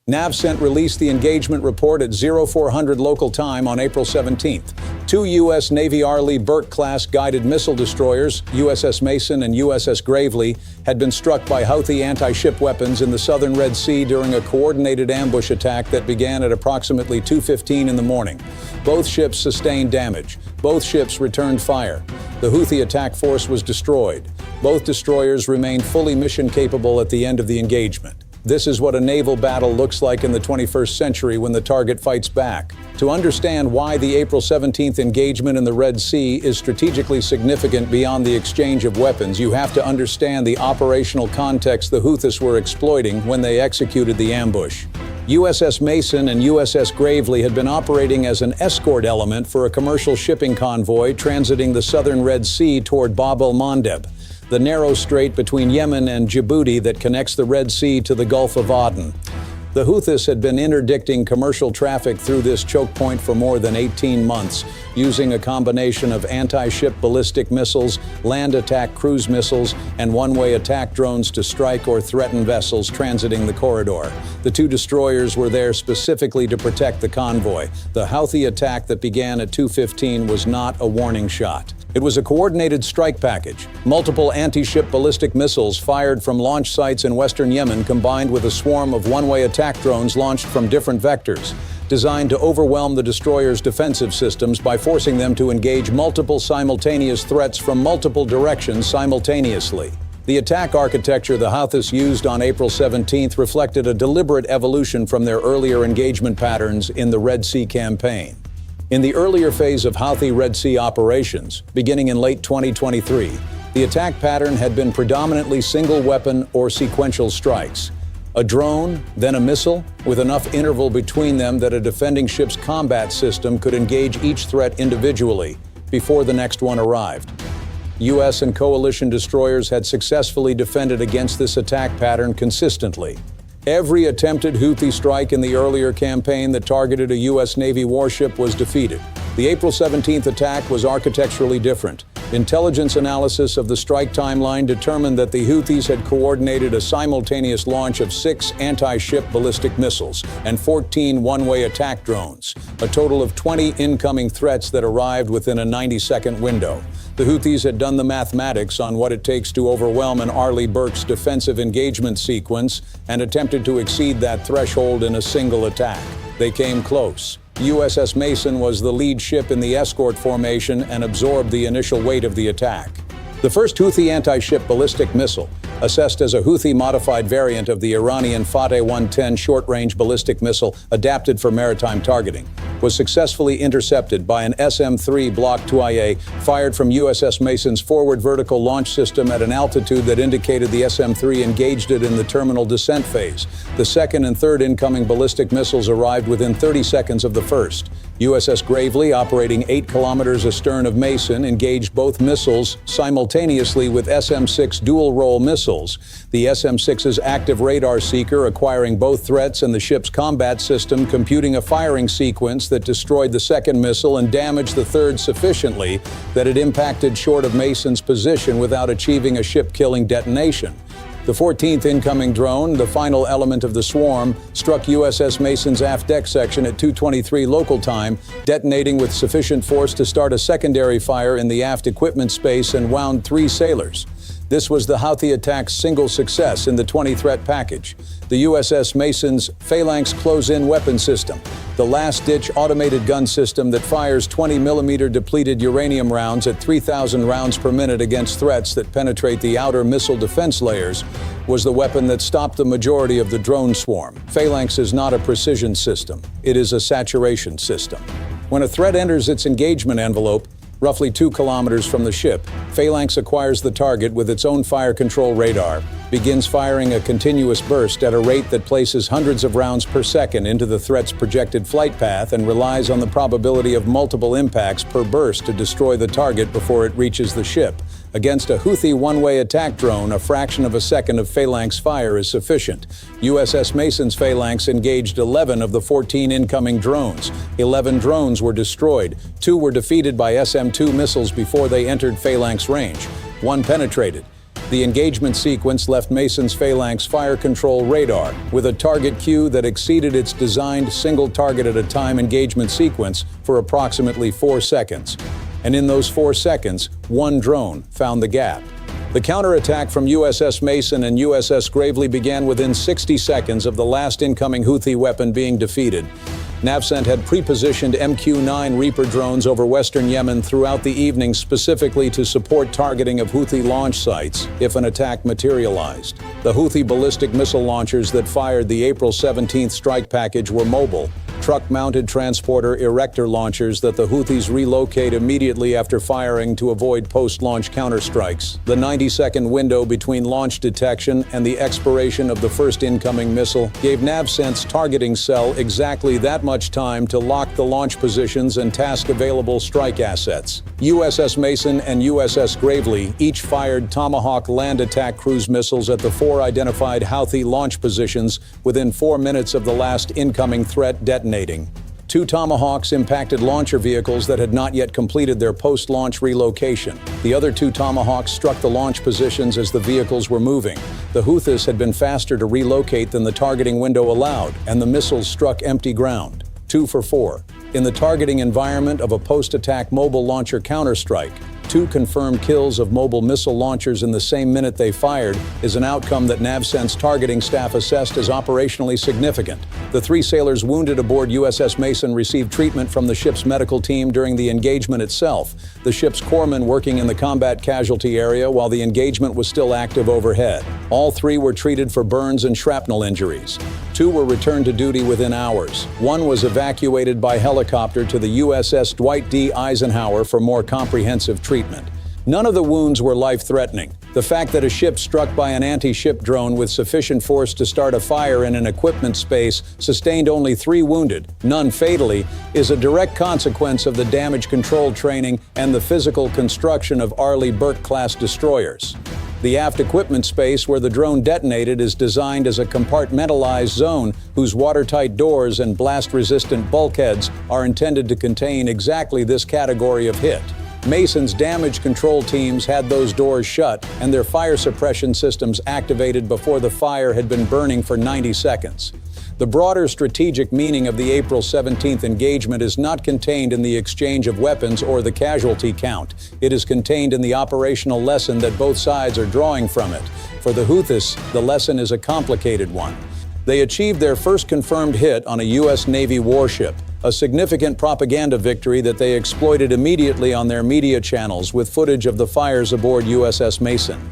NAVCENT released the engagement report at 0400 local time on April 17th. Two U.S. Navy Arleigh Burke-class guided missile destroyers, USS Mason and USS Gravely, had been struck by Houthi anti-ship weapons in the southern Red Sea during a coordinated ambush attack that began at approximately 2:15 in the morning. Both ships sustained damage. Both ships returned fire. The Houthi attack force was destroyed. Both destroyers remained fully mission-capable at the end of the engagement. This is what a naval battle looks like in the 21st century when the target fights back. To understand why the April 17th engagement in the Red Sea is strategically significant beyond the exchange of weapons, you have to understand the operational context the Houthis were exploiting when they executed the ambush. USS Mason and USS Gravely had been operating as an escort element for a commercial shipping convoy transiting the southern Red Sea toward Bab-el-Mandeb, the narrow strait between Yemen and Djibouti that connects the Red Sea to the Gulf of Aden. The Houthis had been interdicting commercial traffic through this choke point for more than 18 months, using a combination of anti-ship ballistic missiles, land attack cruise missiles, and one-way attack drones to strike or threaten vessels transiting the corridor. The two destroyers were there specifically to protect the convoy. The Houthi attack that began at 2:15 was not a warning shot. It was a coordinated strike package. Multiple anti-ship ballistic missiles fired from launch sites in western Yemen combined with a swarm of one-way attack drones launched from different vectors, designed to overwhelm the destroyer's defensive systems by forcing them to engage multiple simultaneous threats from multiple directions simultaneously. The attack architecture the Houthis used on April 17th reflected a deliberate evolution from their earlier engagement patterns in the Red Sea campaign. In the earlier phase of Houthi Red Sea operations, beginning in late 2023, the attack pattern had been predominantly single-weapon or sequential strikes. A drone, then a missile, with enough interval between them that a defending ship's combat system could engage each threat individually before the next one arrived. U.S. and coalition destroyers had successfully defended against this attack pattern consistently. Every attempted Houthi strike in the earlier campaign that targeted a U.S. Navy warship was defeated. The April 17th attack was architecturally different. Intelligence analysis of the strike timeline determined that the Houthis had coordinated a simultaneous launch of 6 anti-ship ballistic missiles and 14 one-way attack drones, a total of 20 incoming threats that arrived within a 90-second window. The Houthis had done the mathematics on what it takes to overwhelm an Arleigh Burke's defensive engagement sequence and attempted to exceed that threshold in a single attack. They came close. USS Mason was the lead ship in the escort formation and absorbed the initial weight of the attack. The first Houthi anti-ship ballistic missile, assessed as a Houthi-modified variant of the Iranian Fateh 110 short-range ballistic missile adapted for maritime targeting, was successfully intercepted by an SM-3 Block 2IA fired from USS Mason's forward vertical launch system at an altitude that indicated the SM-3 engaged it in the terminal descent phase. The second and third incoming ballistic missiles arrived within 30 seconds of the first. USS Gravely, operating 8 kilometers astern of Mason, engaged both missiles simultaneously with SM-6 dual-role missiles. The SM-6's active radar seeker acquiring both threats and the ship's combat system computing a firing sequence that destroyed the second missile and damaged the third sufficiently that it impacted short of Mason's position without achieving a ship-killing detonation. The 14th incoming drone, the final element of the swarm, struck USS Mason's aft deck section at 2:23 local time, detonating with sufficient force to start a secondary fire in the aft equipment space and wound 3 sailors. This was the Houthi attack's single success in the 20-threat package. The USS Mason's PHALANX close-in weapon system, the last-ditch automated gun system that fires 20mm depleted uranium rounds at 3,000 rounds per minute against threats that penetrate the outer missile defense layers, was the weapon that stopped the majority of the drone swarm. PHALANX is not a precision system. It is a saturation system. When a threat enters its engagement envelope, roughly 2 kilometers from the ship, PHALANX acquires the target with its own fire control radar, begins firing a continuous burst at a rate that places hundreds of rounds per second into the threat's projected flight path and relies on the probability of multiple impacts per burst to destroy the target before it reaches the ship. Against a Houthi one-way attack drone, a fraction of a second of PHALANX fire is sufficient. USS Mason's PHALANX engaged 11 of the 14 incoming drones. 11 drones were destroyed. 2 were defeated by SM-2 missiles before they entered PHALANX range. 1 penetrated. The engagement sequence left Mason's Phalanx fire control radar with a target queue that exceeded its designed single target at a time engagement sequence for approximately 4 seconds. And in those 4 seconds, one drone found the gap. The counterattack from USS Mason and USS Gravely began within 60 seconds of the last incoming Houthi weapon being defeated. NAVCENT had pre-positioned MQ-9 Reaper drones over western Yemen throughout the evening specifically to support targeting of Houthi launch sites if an attack materialized. The Houthi ballistic missile launchers that fired the April 17th strike package were mobile, truck-mounted transporter erector launchers that the Houthis relocate immediately after firing to avoid post-launch counterstrikes. The 90-second window between launch detection and the expiration of the first incoming missile gave NAVCENT's targeting cell exactly that much time to lock the launch positions and task available strike assets. USS Mason and USS Gravely each fired Tomahawk land attack cruise missiles at the 4 identified Houthi launch positions within 4 minutes of the last incoming threat detonating. 2 Tomahawks impacted launcher vehicles that had not yet completed their post-launch relocation. The other 2 Tomahawks struck the launch positions as the vehicles were moving. The Houthis had been faster to relocate than the targeting window allowed, and the missiles struck empty ground. 2 for 4. In the targeting environment of a post-attack mobile launcher counterstrike, 2 confirmed kills of mobile missile launchers in the same minute they fired is an outcome that NAVCENT's targeting staff assessed as operationally significant. The 3 sailors wounded aboard USS Mason received treatment from the ship's medical team during the engagement itself, the ship's corpsmen working in the combat casualty area while the engagement was still active overhead. All 3 were treated for burns and shrapnel injuries. 2 were returned to duty within hours. 1 was evacuated by helicopter to the USS Dwight D. Eisenhower for more comprehensive treatment. None of the wounds were life-threatening. The fact that a ship struck by an anti-ship drone with sufficient force to start a fire in an equipment space sustained only 3 wounded, none fatally, is a direct consequence of the damage control training and the physical construction of Arleigh Burke-class destroyers. The aft equipment space where the drone detonated is designed as a compartmentalized zone whose watertight doors and blast-resistant bulkheads are intended to contain exactly this category of hit. Mason's damage control teams had those doors shut and their fire suppression systems activated before the fire had been burning for 90 seconds. The broader strategic meaning of the April 17th engagement is not contained in the exchange of weapons or the casualty count. It is contained in the operational lesson that both sides are drawing from it. For the Houthis, the lesson is a complicated one. They achieved their first confirmed hit on a U.S. Navy warship, a significant propaganda victory that they exploited immediately on their media channels with footage of the fires aboard USS Mason.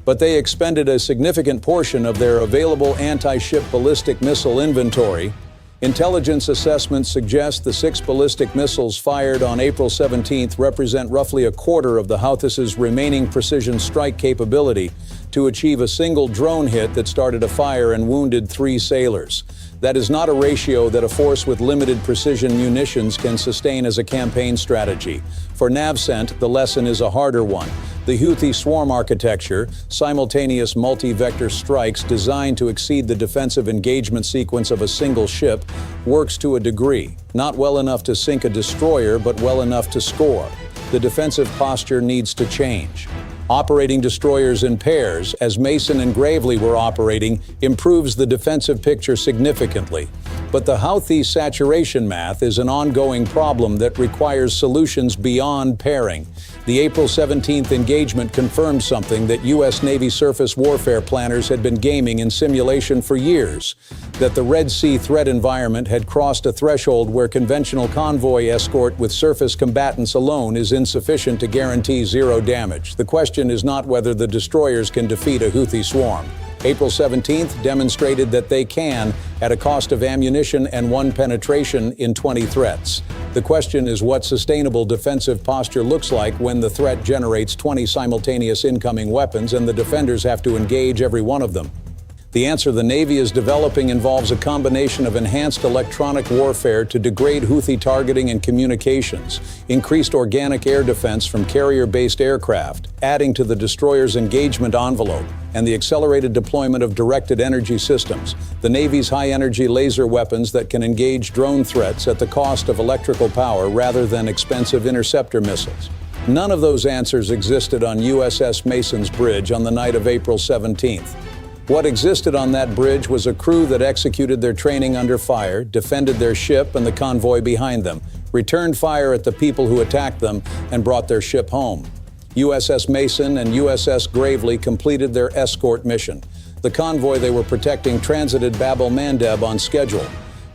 But they expended a significant portion of their available anti-ship ballistic missile inventory. Intelligence assessments suggest the 6 ballistic missiles fired on April 17th represent roughly a quarter of the Houthis' remaining precision strike capability to achieve a single drone hit that started a fire and wounded 3 sailors. That is not a ratio that a force with limited precision munitions can sustain as a campaign strategy. For NAVCENT, the lesson is a harder one. The Houthi swarm architecture, simultaneous multi-vector strikes designed to exceed the defensive engagement sequence of a single ship, works to a degree, not well enough to sink a destroyer, but well enough to score. The defensive posture needs to change. Operating destroyers in pairs, as Mason and Gravely were operating, improves the defensive picture significantly. But the Houthi saturation math is an ongoing problem that requires solutions beyond pairing. The April 17th engagement confirmed something that U.S. Navy surface warfare planners had been gaming in simulation for years, that the Red Sea threat environment had crossed a threshold where conventional convoy escort with surface combatants alone is insufficient to guarantee zero damage. The question is not whether the destroyers can defeat a Houthi swarm. April 17th demonstrated that they can, at a cost of ammunition and 1 penetration in 20 threats. The question is what sustainable defensive posture looks like when the threat generates 20 simultaneous incoming weapons and the defenders have to engage every one of them. The answer the Navy is developing involves a combination of enhanced electronic warfare to degrade Houthi targeting and communications, increased organic air defense from carrier-based aircraft, adding to the destroyer's engagement envelope, and the accelerated deployment of directed energy systems, the Navy's high-energy laser weapons that can engage drone threats at the cost of electrical power rather than expensive interceptor missiles. None of those answers existed on USS Mason's bridge on the night of April 17th. What existed on that bridge was a crew that executed their training under fire, defended their ship and the convoy behind them, returned fire at the people who attacked them, and brought their ship home. USS Mason and USS Gravely completed their escort mission. The convoy they were protecting transited Bab-el-Mandeb on schedule.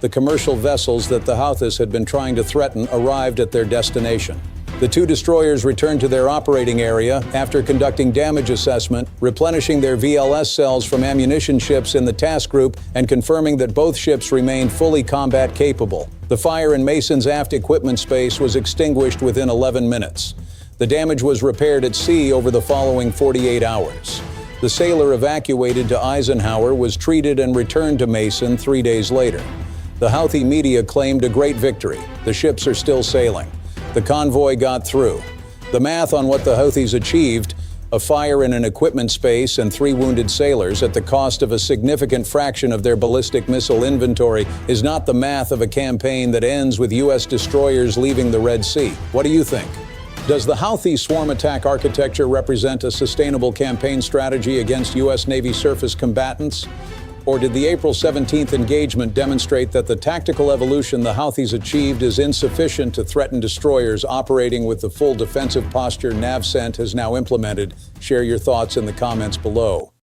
The commercial vessels that the Houthis had been trying to threaten arrived at their destination. The two destroyers returned to their operating area after conducting damage assessment, replenishing their VLS cells from ammunition ships in the task group, and confirming that both ships remained fully combat capable. The fire in Mason's aft equipment space was extinguished within 11 minutes. The damage was repaired at sea over the following 48 hours. The sailor evacuated to Eisenhower was treated and returned to Mason 3 days later. The Houthi media claimed a great victory. The ships are still sailing. The convoy got through. The math on what the Houthis achieved, a fire in an equipment space and 3 wounded sailors at the cost of a significant fraction of their ballistic missile inventory, is not the math of a campaign that ends with U.S. destroyers leaving the Red Sea. What do you think? Does the Houthi swarm attack architecture represent a sustainable campaign strategy against U.S. Navy surface combatants? Or did the April 17th engagement demonstrate that the tactical evolution the Houthis achieved is insufficient to threaten destroyers operating with the full defensive posture NAVCENT has now implemented? Share your thoughts in the comments below.